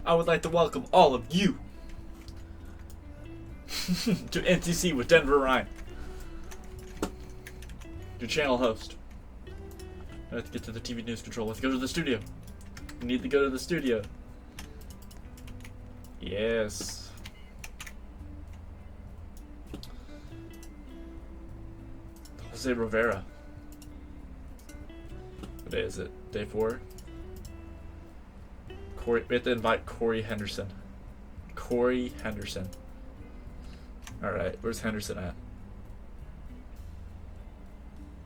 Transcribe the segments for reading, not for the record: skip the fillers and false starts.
I would like to welcome all of you to NTC with Denver Ryan, your channel host. I have to get to the TV news control. Let's go to the studio. We need to go to the studio. Yes. Jose Rivera. What day is it? Day 4? We have to invite Cory Henderson. Cory Henderson. Alright, where's Henderson at?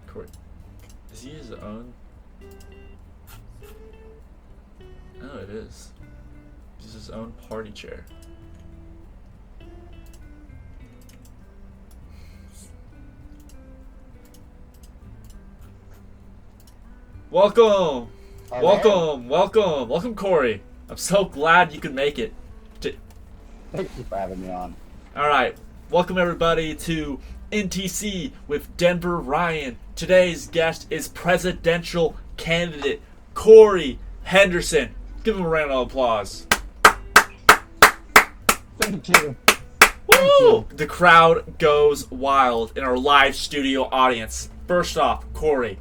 Cory. Is he his own? Oh, it is. He's his own party chair. Welcome! Welcome, Cory. I'm so glad you could make it. Thank you for having me on. Alright, welcome everybody to NTC with Denver Ryan. Today's guest is presidential candidate Cory Henderson. Give him a round of applause. Thank you. Woo! The crowd goes wild in our live studio audience. First off, Cory,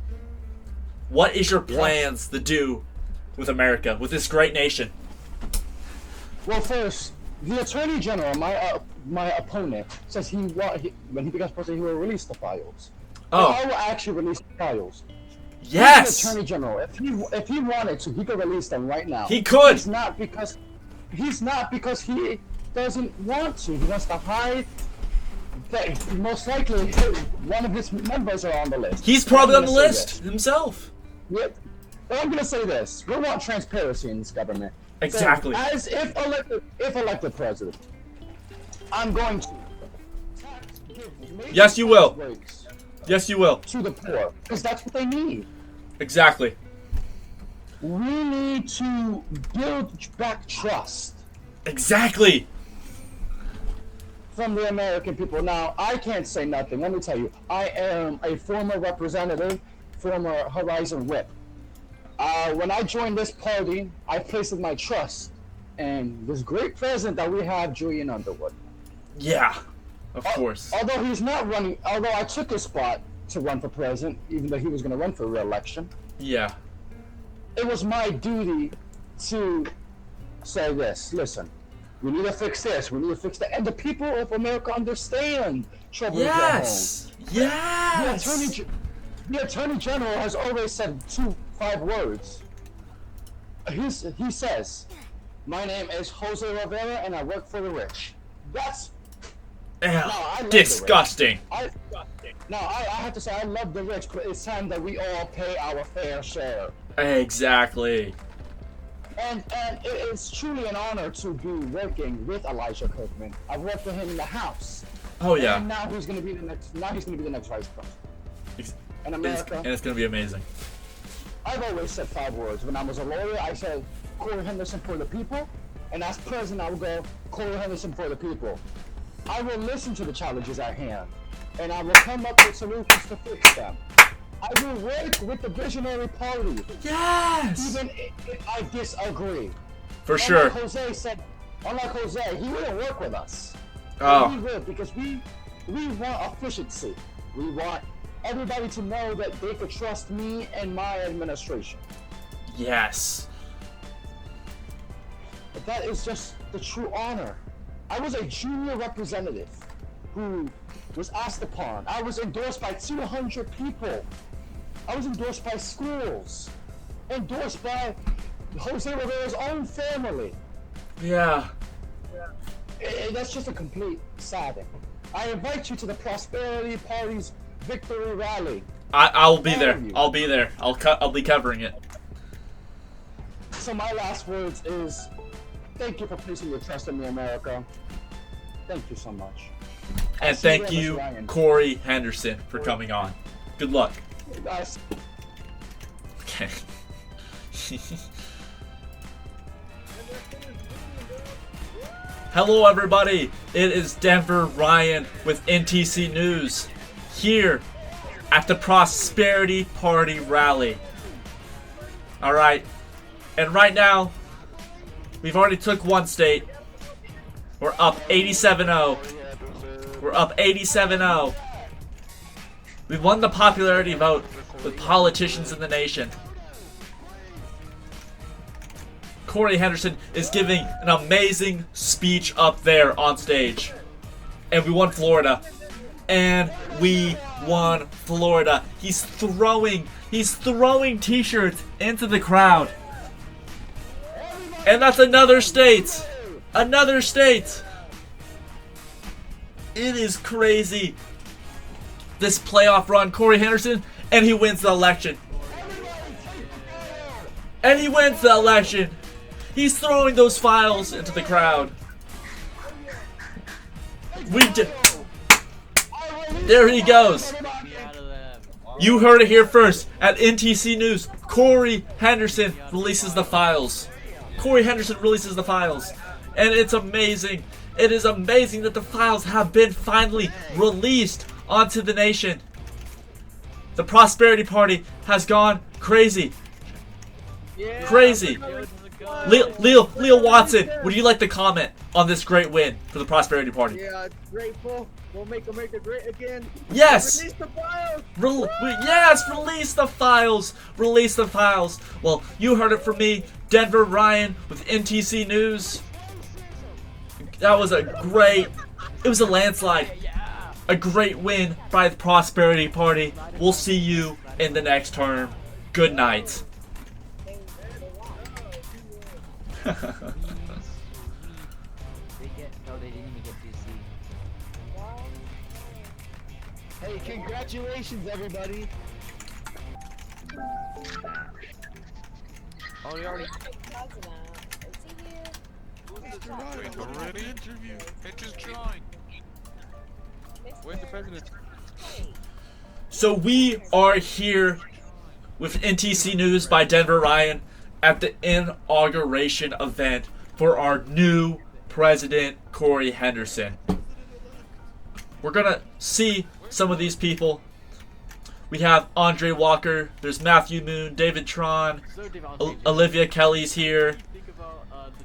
what is your plans to do with America, with this great nation? Well, first, the Attorney General, my opponent, says when he becomes president, he will release the files. Oh. And I will actually release the files. Yes! He's the Attorney General. If he wanted to, he could release them right now. He could! He's not because he doesn't want to. He wants to hide. Most likely, one of his members are on the list. He's probably on the list himself. Yep. But I'm gonna say this: we want transparency in this government. Exactly. So, as if elected president, I'm going to Yes, you will. Yes, you will. To the poor, because that's what they need. Exactly. We need to build back trust. Exactly. From the American people. Now, I can't say nothing. Let me tell you, I am a former representative, former Horizon Whip. When I joined this party, I placed my trust in this great president that we have, Julian Underwood. Yeah, of course. Although he's not running, although I took his spot to run for president, even though he was going to run for re-election. Yeah. It was my duty to say this. Listen, we need to fix this. We need to fix that. And the people of America understand trouble is at home. Yes. The Attorney General has always said 5 words. He says, "My name is Jose Rivera, and I work for the rich." That's disgusting. I have to say I love the rich, but it's time that we all pay our fair share. Exactly. And it's truly an honor to be working with Elijah Kirkman. I've worked with him in the House. Oh yeah. And now he's going to be the next. Now he's going to be the next vice president. In America. And it's going to be amazing. I've always said 5 words. When I was a lawyer, I said Cory Henderson for the people, and as president, I would go Cory Henderson for the people. I will listen to the challenges at hand, and I will come up with solutions to fix them. I will work with the visionary party. Yes! Even if I disagree. For sure. Unlike Jose, he wouldn't work with us. Oh. We would, because we want efficiency. We want everybody to know that they could trust me and my administration. Yes. But that is just the true honor. I was a junior representative who was asked upon. I was endorsed by 200 people. I was endorsed by schools. Endorsed by Jose Rivera's own family. Yeah. That's just a complete saddening. I invite you to the Prosperity Party's Victory Rally. I'll be there. I'll be there. I'll be covering it. So my last words is, thank you for placing your trust in me, America. Thank you so much. And thank you, Cory Henderson, for coming on. Good luck. Guys. Okay. Hello everybody, it is Denver Ryan with NTC News, here at the Prosperity Party rally. Alright, and right now, We've already took one state. We're up 87-0. We're up 87-0. We won the popularity vote with politicians in the nation. Cory Henderson is giving an amazing speech up there on stage. And we won Florida. And we won Florida. He's throwing t-shirts into the crowd. And that's another state. Another state. It is crazy. This playoff run, Cory Henderson, and he wins the election. And he wins the election. He's throwing those files into the crowd. There he goes. You heard it here first at NTC News. Cory Henderson releases the files. Cory Henderson releases the files. And it's amazing. It is amazing that the files have been finally released onto the nation. The Prosperity Party has gone crazy. Crazy. Leo Watson, would you like to comment on this great win for the Prosperity Party? Yeah, grateful. We'll make America great again. Yes! Release the files! Yes! Release the files! Release the files! Well, you heard it from me, Denver Ryan with NTC News. That was a great... It was a landslide. A great win by the Prosperity Party. We'll see you in the next term. Good night. No, they didn't even get PC. Hey, congratulations, everybody! Oh, they already. Wait, already interview. It just joined. Where's the president? So we are here with NTC News by Denver Ryan at the inauguration event for our new president, Cory Henderson. We're gonna see some of these people. We have Andre Walker, there's Matthew Moon, David Tron, Olivia Kelly's here.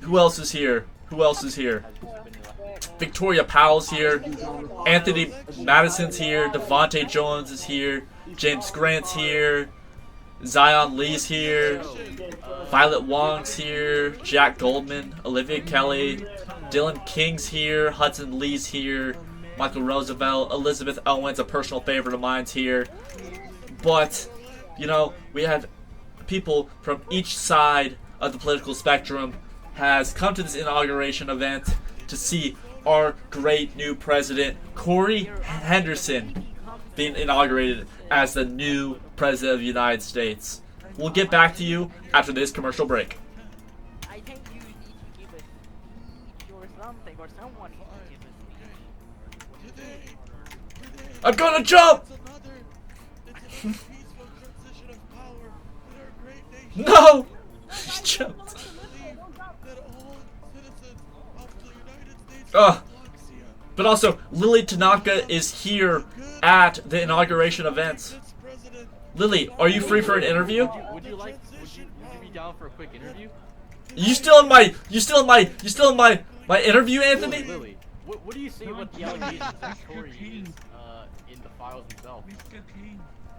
Who else is here? Who else is here? Victoria Powell's here. Anthony Madison's here. Devontae Jones is here. James Grant's here. Zion Lee's here. Violet Wong's here. Jack Goldman. Olivia Kelly. Dylan King's here. Hudson Lee's here. Michael Roosevelt. Elizabeth Owens, a personal favorite of mine's here. But, you know, we have people from each side of the political spectrum has come to this inauguration event to see our great new president, Cory Henderson, being inaugurated as the new president of the United States. We'll get back to you after this commercial break. I think you need to give a speech or something, or someone needs to give a speech. I'm gonna jump! No! He jumped. But also, Lily Tanaka is here at the inauguration event. Lily, are you free for an interview? Would you be down for a quick interview? You still in my interview, Anthony? Lily, what do you say about the allegations that Cory is in the files himself?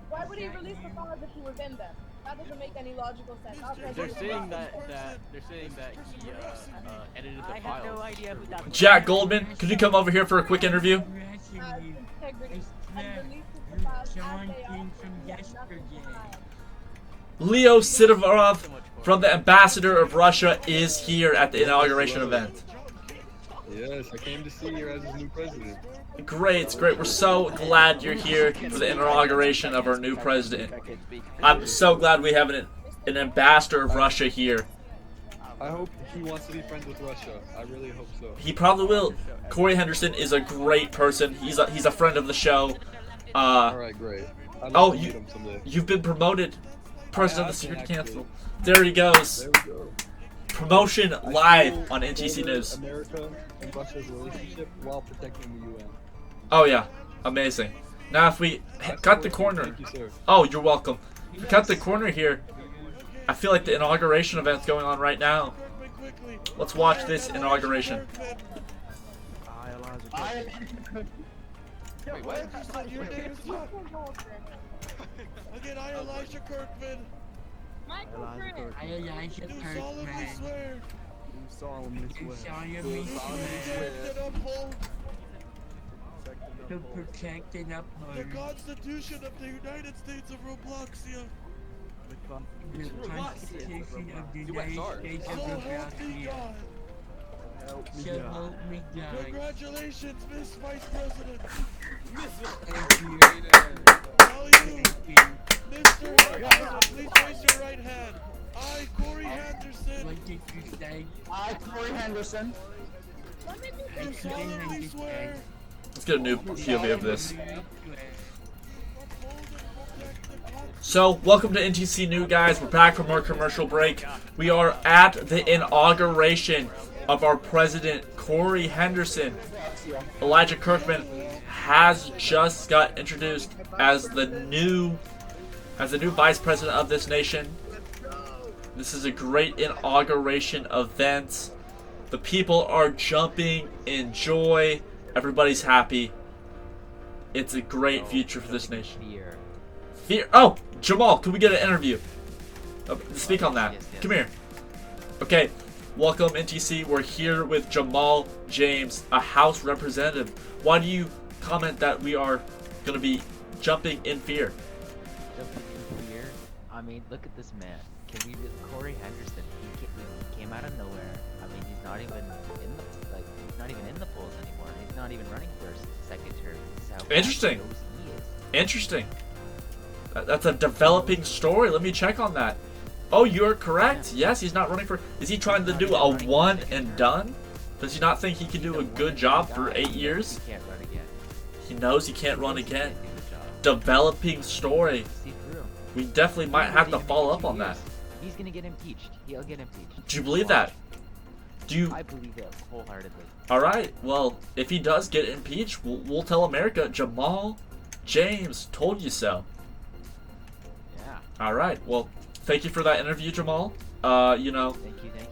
Why would he release the files if he was in them? That doesn't make any logical sense. They're saying that he edited the I have no files. idea who that Jack Goldman, could you come over here for a quick interview? Integrity and releases the files as they are. Leo Sidovarov from the Ambassador of Russia is here at the inauguration event. Yes, I came to see you as his new president. Great, great. We're so glad you're here for the inauguration of our new president. I'm so glad we have an ambassador of Russia here. I hope he wants to be friends with Russia. I really hope so. He probably will. Cory Henderson is a great person. He's a friend of the show. Alright, great. I'd Oh, love to meet him someday. you've been promoted, president of the Security Council. There he goes. There we go. Promotion live on NTC News. America and Russia's relationship while protecting the UN. Oh yeah, amazing. Now if we cut the corner. Thank you, sir. Oh, you're welcome. If we cut the corner here, I feel like the inauguration event's going on right now. Let's watch this inauguration. Wait, what? Your name is not. Again, I, Elijah Kirkman, Michael Grant. I Elijah do solemnly swear to and uphold protect and the uphold Constitution of the United States of Robloxia. the Constitution of the U.S. United States So of help me Roblox. God. So help me God. Congratulations, Miss Vice President. Thank you. Now you, Thank you. Mr. Henderson, please raise your right hand. I, Cory Henderson, What did you say? I, Cory Henderson, Let me I do couldn't solemnly understand. swear Let's get a new POV of this. uphold and protect the Constitution. So, welcome to NTC New, guys. We're back from our commercial break. We are at the inauguration of our president, Cory Henderson. Elijah Kirkman has just got introduced as the new vice president of this nation. This is a great inauguration event. The people are jumping in joy. Everybody's happy. It's a great future for this nation. Fear. Oh, Jamal, can we get an interview? Speak on that. Yes. Come here. Okay, welcome NTC. We're here with Jamal James, a House representative. Why do you comment that we are going to be jumping in fear? Jumping in here. I mean, look at this man. Can we just Cory Henderson? He came out of nowhere. I mean, he's not even in the polls anymore. He's not even running for a second term. This is how bad Interesting. he knows he is. Interesting. That's a developing story. Let me check on that. Oh, you're correct. Yes, he's not running for. Is he trying to do a one and done? Does he not think he can do a good job for 8 years? He can't run again. He knows he can't run He again. can't do the job. Developing story. See through. We definitely might have to follow up on that. He's gonna get impeached. He'll get impeached. Do you believe that? Do you? I believe it wholeheartedly. All right. Well, if he does get impeached, we'll tell America. Jamal James told you so. Yeah. All right. Well, thank you for that interview, Jamal. Thank you.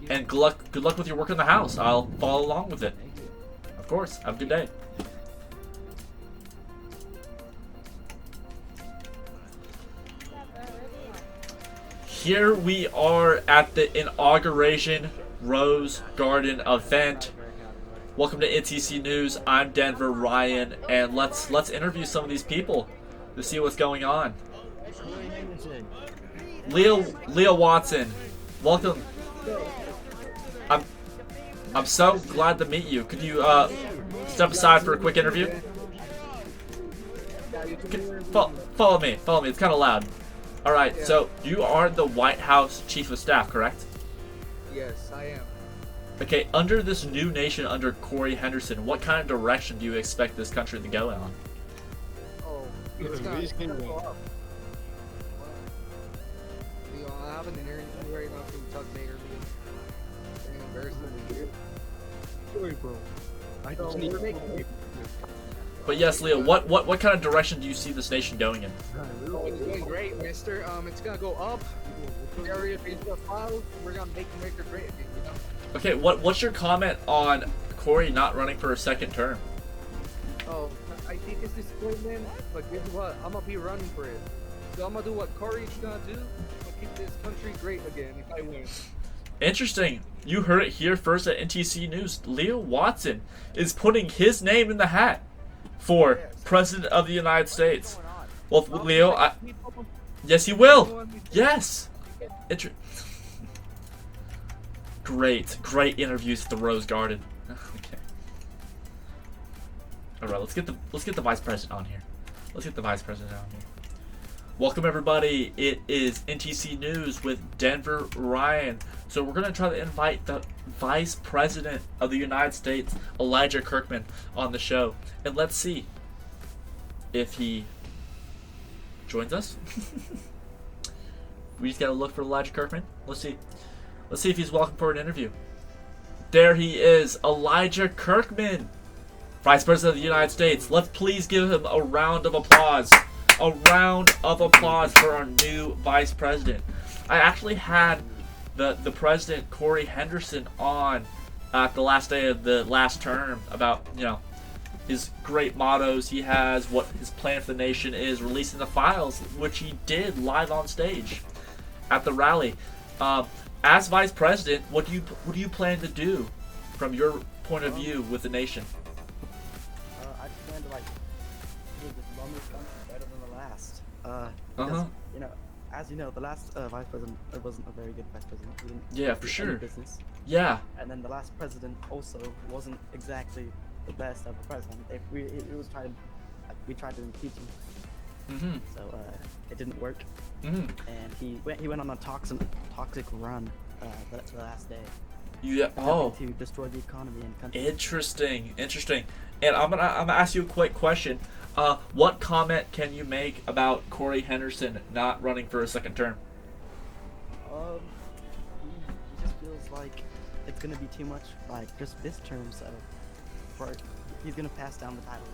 And good luck with your work in the House. I'll follow along with it. Thank you. Of course. Have a good day. Here we are at the inauguration Rose Garden event. Welcome to NTC News. I'm Denver Ryan, and let's interview some of these people to see what's going on. Leo Watson, welcome. I'm so glad to meet you. Could you step aside for a quick interview? Follow me. It's kind of loud. All right. So you are the White House Chief of Staff, correct? Yes, I am. Okay. Under this new nation, under Cory Henderson, what kind of direction do you expect this country to go in? Oh, it's gonna go up. I have an interview right now from Tuck Mayor. Sorry, bro. I just need to. But yes, Leo, what kind of direction do you see this nation going in? It's going great, mister. It's gonna go up. Area is gonna follow. We're gonna make America great again, you know? Okay, what's your comment on Cory not running for a second term? Oh, I think it's disappointment, but guess what? I'm gonna be running for it. So I'm gonna do what Cory's gonna do. I'm gonna keep this country great again if I win. Interesting. You heard it here first at NTC News. Leo Watson is putting his name in the hat for President of the United States. Well, Leo, yes, he will. Yes. Great interviews at the Rose Garden. Okay. All right, let's get the Vice President on here. Welcome everybody. It is NTC News with Denver Ryan. So we're gonna try to invite the Vice President of the United States, Elijah Kirkman, on the show, and let's see if he joins us. We just gotta look for Elijah Kirkman. Let's see if he's welcome for an interview. There he is, Elijah Kirkman, Vice President of the United States. Let's please give him a round of applause. A round of applause for our new Vice President. I actually had the president Cory Henderson on at the last day of the last term about, you know, his great mottos he has, what his plan for the nation is, releasing the files, which he did live on stage at the rally. As vice president, what do you plan to do from your point of view with the nation? I just plan to like do this longest country better than the last. Because, you know, as you know, the last vice president wasn't a very good vice president. He didn't Yeah, for do sure. any business. Yeah. And then the last president also wasn't exactly the best of the president. We tried to impeach him. So it didn't work. And he went on a toxic run the last day. Yeah. Oh. To destroy the economy and country. Interesting. And I'm gonna ask you a quick question. What comment can you make about Cory Henderson not running for a second term? He just feels like it's gonna be too much, like just this term. So, he's gonna pass down the title.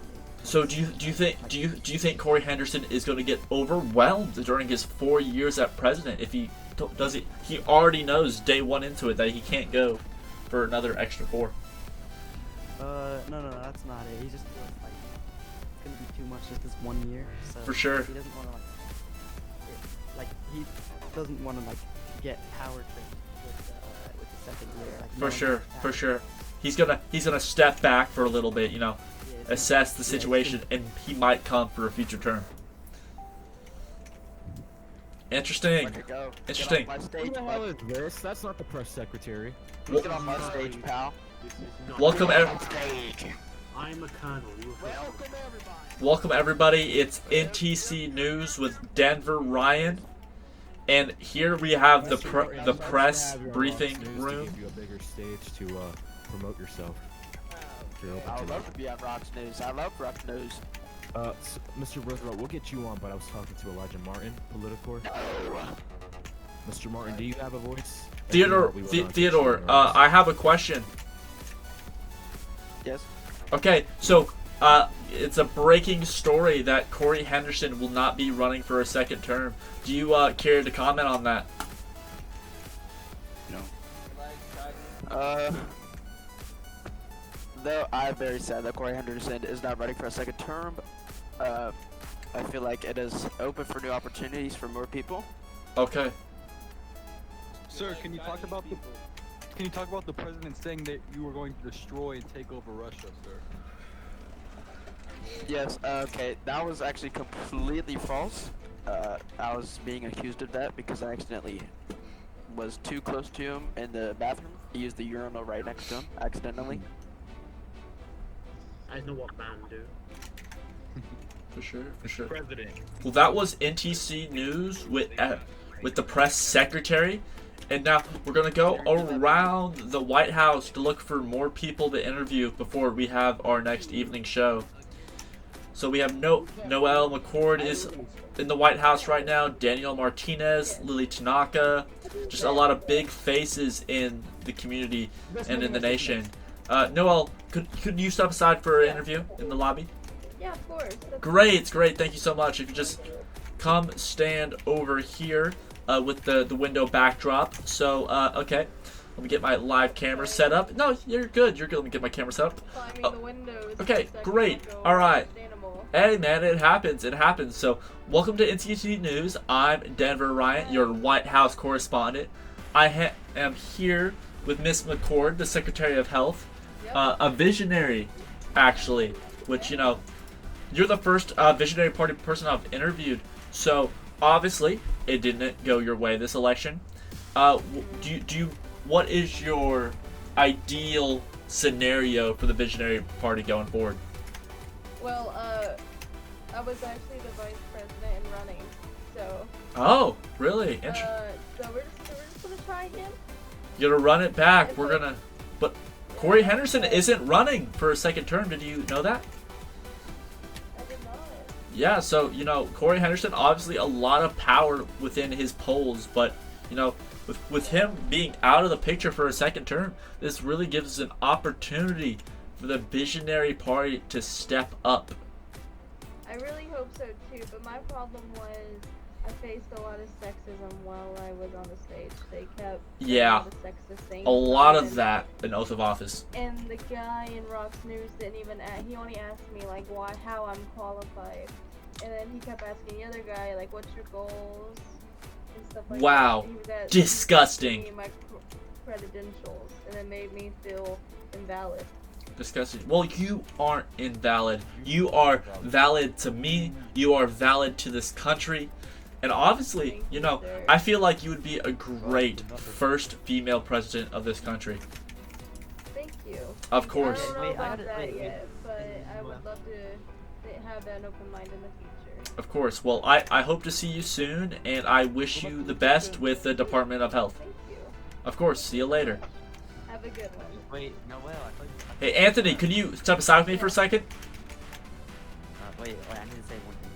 So do you think Cory Henderson is going to get overwhelmed during his 4 years as president if he does it? He already knows day one into it that he can't go for another extra 4. No, that's not it. He just feels like it's gonna be too much just this 1 year. So For sure. He doesn't want to he doesn't want to get power tripped with the second year. For sure. He's gonna step back for a little bit, you know. Assess the situation, and he might come for a future term. Interesting. Who the hell is this? That's not the press secretary. Get on my stage, pal. Welcome, I'm a colonel. Welcome everybody. It's NTC News with Denver Ryan, and here we have the press briefing room. Give you a bigger stage to promote yourself. I would love to be on Rock's News. I love Rock's News. Mr. Roosevelt, we'll get you on, but I was talking to Elijah Martin, Politicor. Mr. Martin, do you have a voice? Theodore, I have a question. Yes. Okay, so it's a breaking story that Cory Henderson will not be running for a second term. Do you care to comment on that? No. Though I'm very sad that Cory Henderson is not running for a second term, I feel like it is open for new opportunities for more people. Okay. Sir, can you talk about the president saying that you were going to destroy and take over Russia, sir? Yes. Okay. That was actually completely false. I was being accused of that because I accidentally was too close to him in the bathroom. He used the urinal right next to him accidentally. I know what man do. For sure. President. Well, that was NTC News with the press secretary, and now we're gonna go around the White House to look for more people to interview before we have our next evening show. So we have Noel McCord is in the White House right now. Daniel Martinez, Lily Tanaka, just a lot of big faces in the community and in the nation. Noel, could you step aside for an interview in the lobby? Yeah, of course. Great. Thank you so much. If you just come stand over here with the window backdrop. So, okay. Let me get my live camera set up. No, you're good. Let me get my camera set up. Climbing the windows. Okay, great. All right. Hey, man, it happens. So, welcome to NTC News. I'm Denver Ryan, your White House correspondent. I am here with Miss McCord, the Secretary of Health. A visionary, actually, which, you know, you're the first visionary party person I've interviewed. So, obviously, it didn't go your way this election. What is your ideal scenario for the visionary party going forward? Well, I was actually the vice president and running, so. Oh, really? So we're just gonna try again. You're gonna run it back. But Cory Henderson isn't running for a second term. Did you know that? I did not. Yeah, so, you know, Cory Henderson, obviously a lot of power within his polls, but, you know, with him being out of the picture for a second term, this really gives us an opportunity for the visionary party to step up. I really hope so too, but my problem was I faced a lot of sexism while I was on the stage. They kept Yeah, the sexist things a lot on, of that in Oath of Office. And the guy in Rock's News didn't even he only asked me like how I'm qualified. And then he kept asking the other guy like what's your goals and stuff like Wow. that. Disgusting. He my credentials and it made me feel invalid. Disgusting. Well, you aren't invalid. You are valid to me. You are valid to this country. And obviously, you know, I feel like you would be a great first female president of this country. Thank you. Of course. I don't know about that yet, but I would love to have that open mind in the future. Of course. Well, I hope to see you soon, and I wish you the best with the Department of Health. Thank you. Of course. See you later. Have a good one. Wait, no, well, I thought Hey, Anthony, could you step aside with me for a second? wait, I need to say one thing.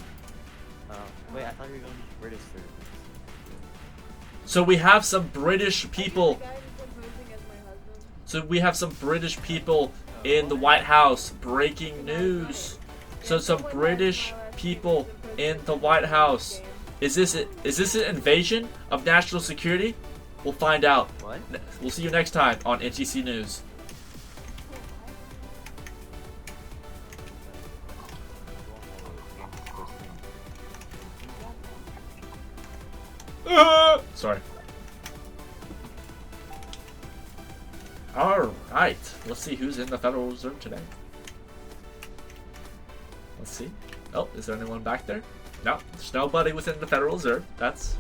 Wait, I thought you were going to British service. So we have some British people. So we have some British people in the White House breaking news. So some British people in the White House. Is this an invasion of national security? We'll find out. What? We'll see you next time on NTC News. Sorry. Alright, let's see who's in the Federal Reserve today. Let's see. Oh, is there anyone back there? No, there's nobody within the Federal Reserve. That's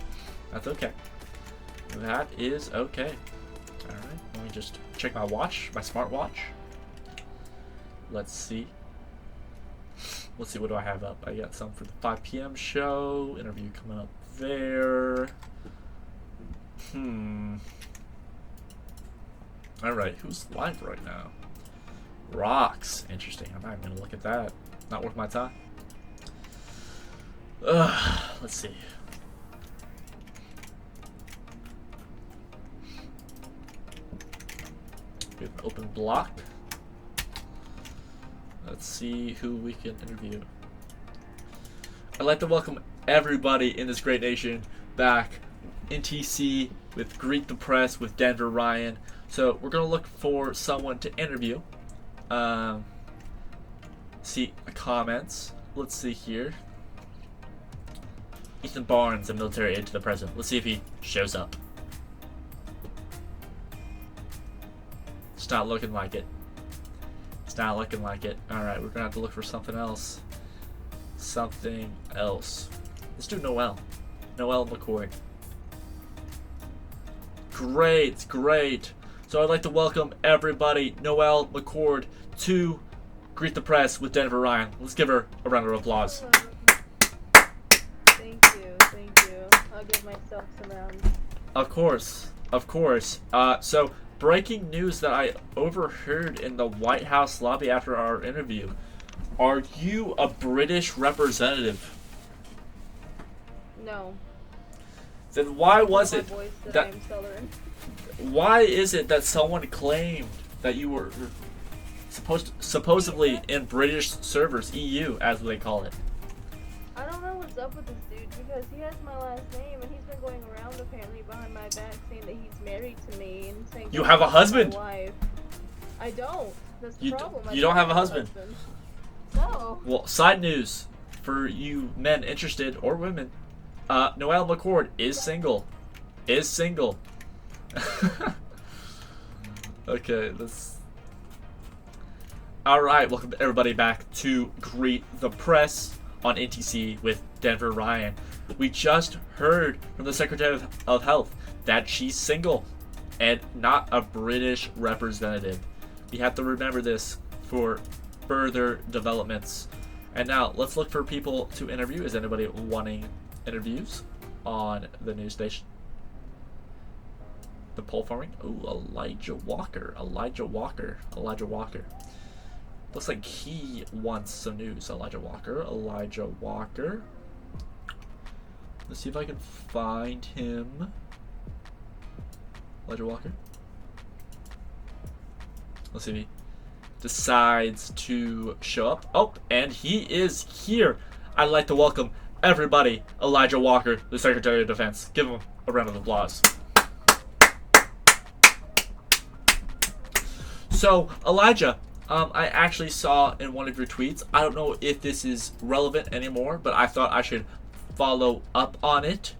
okay. That is okay. Alright, let me just check my watch, my smartwatch. Let's see. Let's see, what do I have up? I got some for the 5 p.m. show. Interview coming up there. Alright, who's live right now? Rocks. Interesting. I'm not even gonna look at that. Not worth my time. Let's see. We have an open block. Let's see who we can interview. I'd like to welcome everybody in this great nation back in TC with Greet the Press with Denver Ryan. So we're gonna look for someone to interview. See comments. Let's see here. Ethan Barnes, a military aide to the president. Let's see if he shows up. It's not looking like it. It's not looking like it. Alright, we're gonna have to look for something else. Something else. Let's do Noel. Noel McCoy. Great, great. So I'd like to welcome everybody, Noel McCord, to Greet the Press with Denver Ryan. Let's give her a round of applause. Thank you. I'll give myself some rounds. Of course, of course. So breaking news that I overheard in the White House lobby after our interview. Are you a British representative? No. Then why was it that why is it that someone claimed that you were supposedly in British servers, EU as they call it? I don't know what's up with this dude because he has my last name and he's been going around apparently behind my back saying that he's married to me and saying you have a husband. My wife. I don't. That's the problem. You don't have a husband. No. Well, side news for you men interested or women, Noel McCord is single. Is single. Okay, this. Alright, welcome everybody back to Greet the Press on NTC with Denver Ryan. We just heard from the Secretary of Health that she's single and not a British representative. We have to remember this for further developments. And now let's look for people to interview. Is anybody wanting interviews on the news station? The poll forming. Ooh, Elijah Walker. Looks like he wants some news. Elijah Walker. Let's see if I can find him. Elijah Walker. Let's see if he decides to show up. Oh, and he is here. I'd like to welcome everybody, Elijah Walker, the Secretary of Defense. Give him a round of applause. So, Elijah, I actually saw in one of your tweets, I don't know if this is relevant anymore, but I thought I should follow up on it.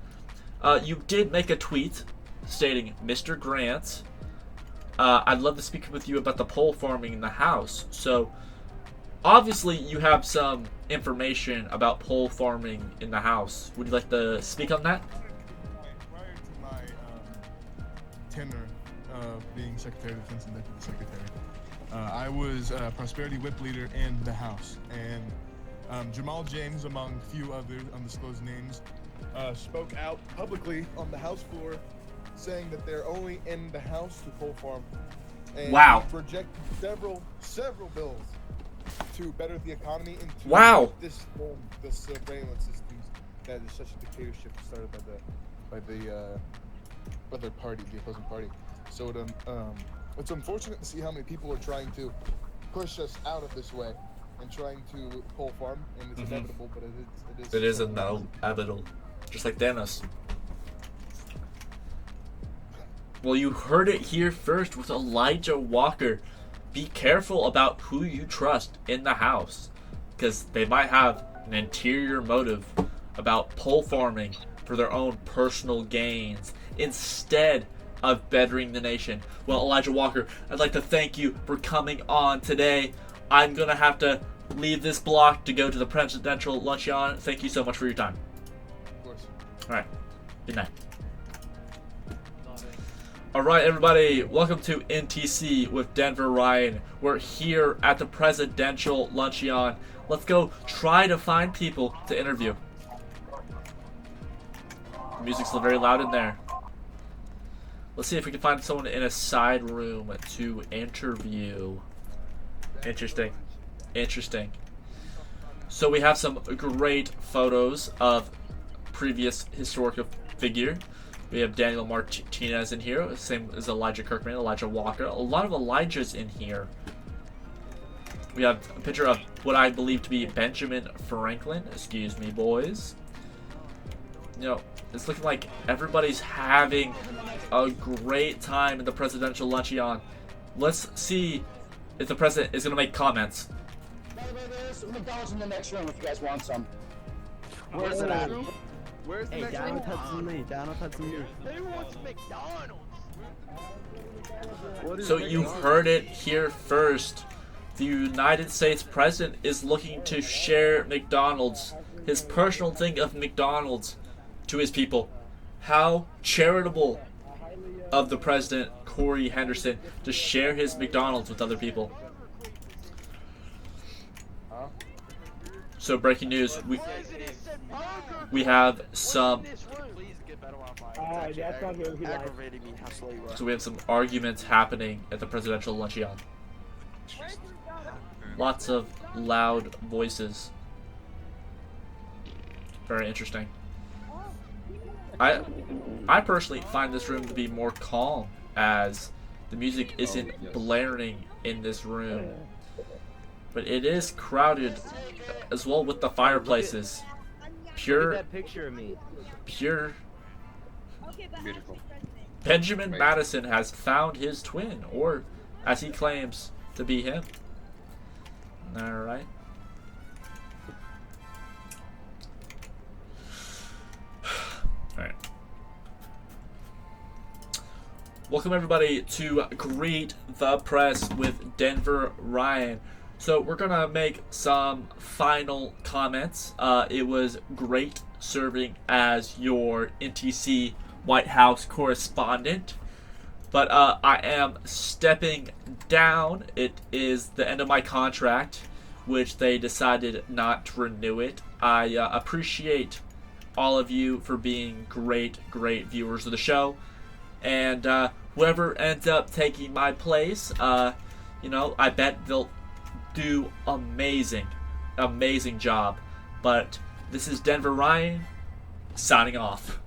You did make a tweet stating, Mr. Grant, I'd love to speak with you about the pole farming in the house. So, obviously, you have some information about pole farming in the house. Would you like to speak on that? Prior to my tenure being Secretary of Defense and Deputy Secretary, I was Prosperity Whip Leader in the House. And Jamal James, among a few other undisclosed names, spoke out publicly on the House floor saying that they're only in the House to pole farm. And wow. He projected several bills to better the economy and to wow. the surveillance systems that is such a dictatorship started by the other party, the opposing party. So it's unfortunate to see how many people are trying to push us out of this way and trying to pole farm, and it's inevitable, but it is inevitable, just like Thanos. Well, you heard it here first with Elijah Walker. Be careful about who you trust in the house, because they might have an interior motive about pole farming for their own personal gains instead of bettering the nation. Well, Elijah Walker, I'd like to thank you for coming on today. I'm going to have to leave this block to go to the presidential luncheon. Thank you so much for your time. Of course. All right. Good night. All right, everybody. Welcome to NTC with Denver Ryan. We're here at the presidential luncheon. Let's go try to find people to interview. The music's very loud in there. Let's see if we can find someone in a side room to interview. Interesting. Interesting. So we have some great photos of previous historical figure. We have Daniel Martinez in here, same as Elijah Kirkman, Elijah Walker. A lot of Elijahs in here. We have a picture of what I believe to be Benjamin Franklin. Excuse me, boys. You know, it's looking like everybody's having a great time in the presidential luncheon. Let's see if the president is going to make comments. By the way, there's McDonald's in the next room if you guys want some. Where's it at? Where's the hey, next Donald room? Hudson Lee. Donald Hudson Lee. Who wants McDonald's? So you heard it here first. The United States president is looking to share McDonald's, his personal thing of McDonald's, to his people. How charitable of the president, Cory Henderson, to share his McDonald's with other people. So breaking news, we have some. So we have some arguments happening at the presidential luncheon. Lots of loud voices. Very interesting. I personally find this room to be more calm as the music isn't blaring in this room. But it is crowded as well with the fireplaces. Pure. Look at that picture of me. Pure. Beautiful. Benjamin Madison has found his twin, or as he claims to be him. Alright. Alright. Welcome everybody to Greet the Press with Denver Ryan. So we're gonna make some final comments. It was great serving as your NTC White House correspondent, but I am stepping down. It is the end of my contract, which they decided not to renew it. I appreciate all of you for being great viewers of the show, and whoever ends up taking my place, you know, I bet they'll do amazing job. But this is Denver Ryan signing off.